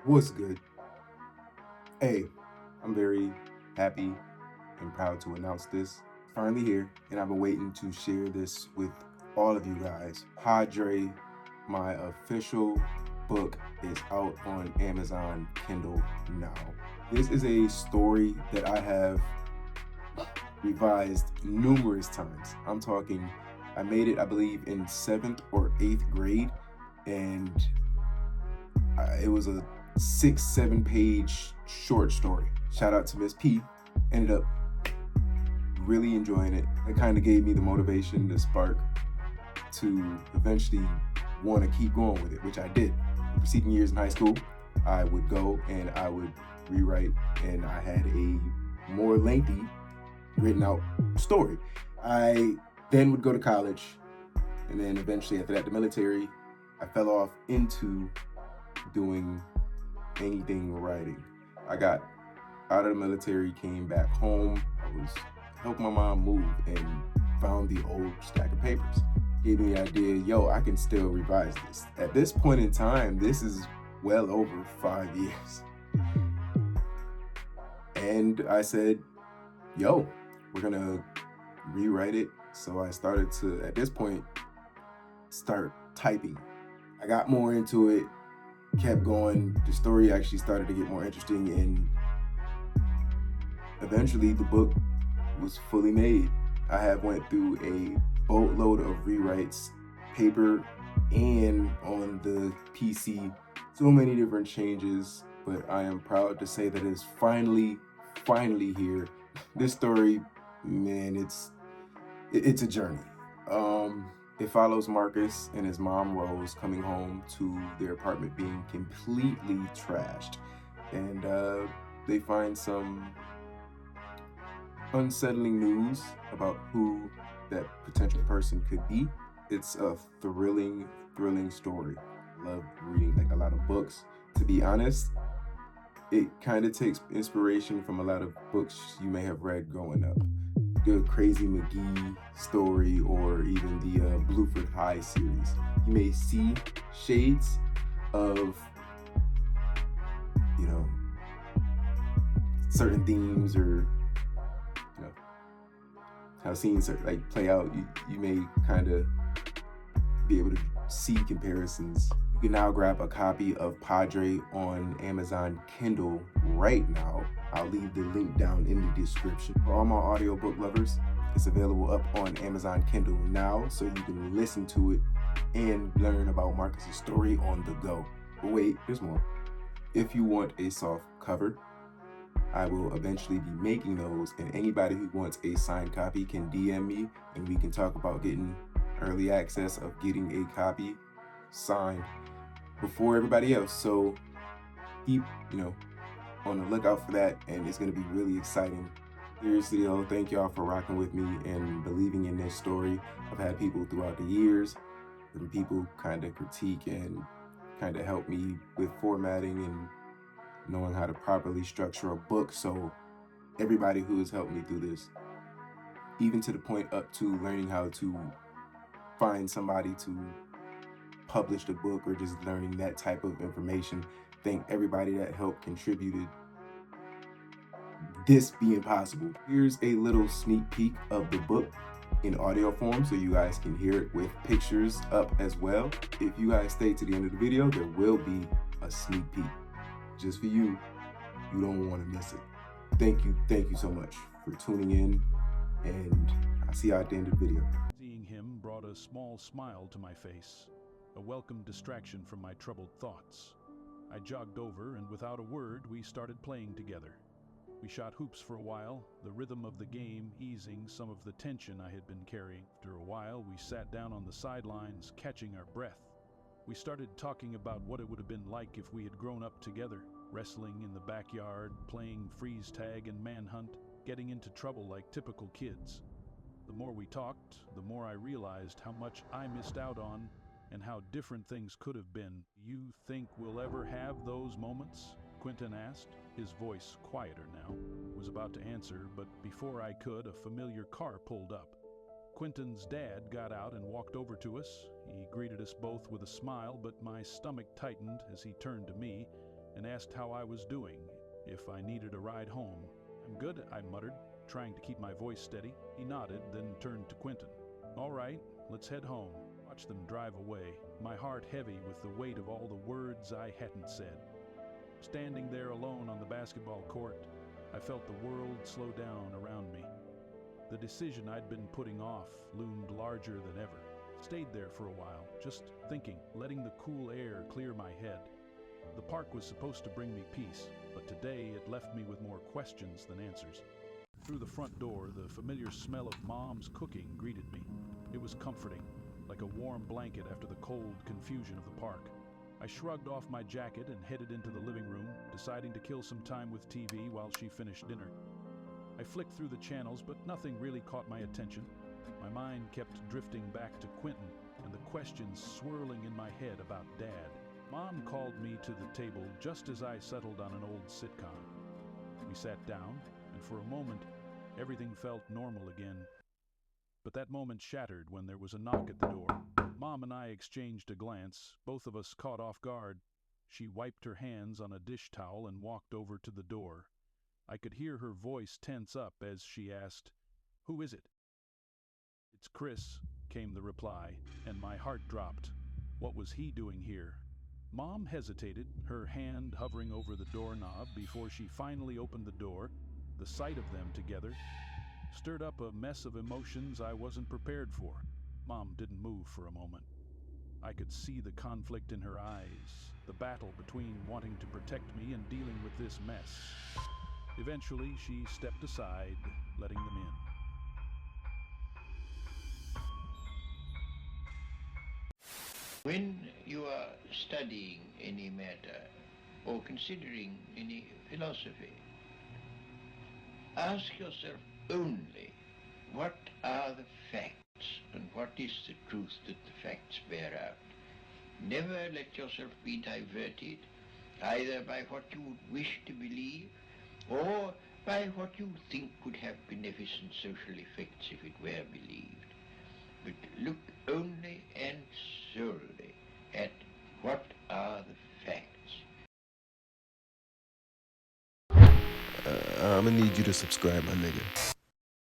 What's good? Hey, I'm very happy and proud to announce this. Finally here, and I've been waiting to share this with all of you guys. Padre, my official book, is out on Amazon Kindle now. This is a story that I have revised numerous times. I'm talking, I made it, I believe, in 7th or 8th grade, and it was a 6-7 page short story. Shout out to Miss P. Ended up really enjoying it. It kind of gave me the motivation, the spark to eventually want to keep going with it, which I did. The preceding years in high school, I would go and I would rewrite, and I had a more lengthy written out story. I then would go to college, and then eventually after that, the military. I fell off into doing anything writing. I got out of the military, came back home. I was helping my mom move and found the old stack of papers. Gave me the idea, yo, I can still revise this. At this point in time, this is well over 5 years. And I said, yo, we're gonna rewrite it. So I started to, at this point, start typing. I got more into it, kept going. The story actually started to get more interesting, and eventually the book was fully made. I have went through a boatload of rewrites, paper and on the PC, so many different changes, but I am proud to say that it's finally here. This story, man, it's a journey. It follows Marcus and his mom Rose coming home to their apartment being completely trashed, and they find some unsettling news about who that potential person could be. It's a thrilling story. I love reading like a lot of books. To be honest, it kind of takes inspiration from a lot of books you may have read growing up. The Crazy McGee story, or even the Blueford High series. You may see shades of, certain themes, or how scenes like play out. You may kind of be able to see comparisons. You can now grab a copy of Padre on Amazon Kindle right now. I'll leave the link down in the description. For all my audiobook lovers, it's available up on Amazon Kindle now, so you can listen to it and learn about Marcus's story on the go. But wait, there's more. If you want a soft cover, I will eventually be making those, and anybody who wants a signed copy can DM me, and we can talk about getting early access of getting a copy signed before everybody else. So keep, on the lookout for that, and it's going to be really exciting. Seriously, though, thank y'all for rocking with me and believing in this story. I've had people throughout the years, and people kind of critique and kind of help me with formatting and knowing how to properly structure a book. So everybody who has helped me through this, even to the point up to learning how to find somebody to publish the book, or just learning that type of information, thank everybody that helped contributed this being possible. Here's a little sneak peek of the book in audio form, so you guys can hear it with pictures up as well. If you guys stay to the end of the video, there will be a sneak peek just for you. You don't want to miss it. Thank you so much for tuning in, and I'll see you at the end of the video. Seeing him brought a small smile to my face, a welcome distraction from my troubled thoughts. I jogged over, and without a word, we started playing together. We shot hoops for a while, the rhythm of the game easing some of the tension I had been carrying. After a while, we sat down on the sidelines, catching our breath. We started talking about what it would have been like if we had grown up together, wrestling in the backyard, playing freeze tag and manhunt, getting into trouble like typical kids. The more we talked, the more I realized how much I missed out on and how different things could have been. You think we'll ever have those moments? Quentin asked, his voice quieter now. Was about to answer, but before I could, a familiar car pulled up. Quentin's dad got out and walked over to us. He greeted us both with a smile, but my stomach tightened as he turned to me, and asked how I was doing, if I needed a ride home. "I'm good," I muttered, trying to keep my voice steady. He nodded, then turned to Quentin. "All right, let's head home." Watch them drive away, my heart heavy with the weight of all the words I hadn't said. Standing there alone on the basketball court, I felt the world slow down around me. The decision I'd been putting off loomed larger than ever. Stayed there for a while, just thinking, letting the cool air clear my head. The park was supposed to bring me peace, but today it left me with more questions than answers. Through the front door, the familiar smell of Mom's cooking greeted me. It was comforting, like a warm blanket after the cold confusion of the park. I shrugged off my jacket and headed into the living room, deciding to kill some time with TV while she finished dinner. I flicked through the channels, but nothing really caught my attention. My mind kept drifting back to Quentin and the questions swirling in my head about Dad. Mom called me to the table just as I settled on an old sitcom. We sat down, and for a moment, everything felt normal again. But that moment shattered when there was a knock at the door. Mom and I exchanged a glance, both of us caught off guard. She wiped her hands on a dish towel and walked over to the door. I could hear her voice tense up as she asked, "Who is it?" "It's Chris," came the reply, and my heart dropped. What was he doing here? Mom hesitated, her hand hovering over the doorknob before she finally opened the door. The sight of them together stirred up a mess of emotions I wasn't prepared for. Mom didn't move for a moment. I could see the conflict in her eyes, the battle between wanting to protect me and dealing with this mess. Eventually, she stepped aside, letting them in. When you are studying any matter or considering any philosophy, ask yourself only what are the facts and what is the truth that the facts bear out. Never let yourself be diverted either by what you would wish to believe or by what you think would have beneficent social effects if it were believed. But look only and solely at what are the facts. I'm gonna need you to subscribe, my nigga.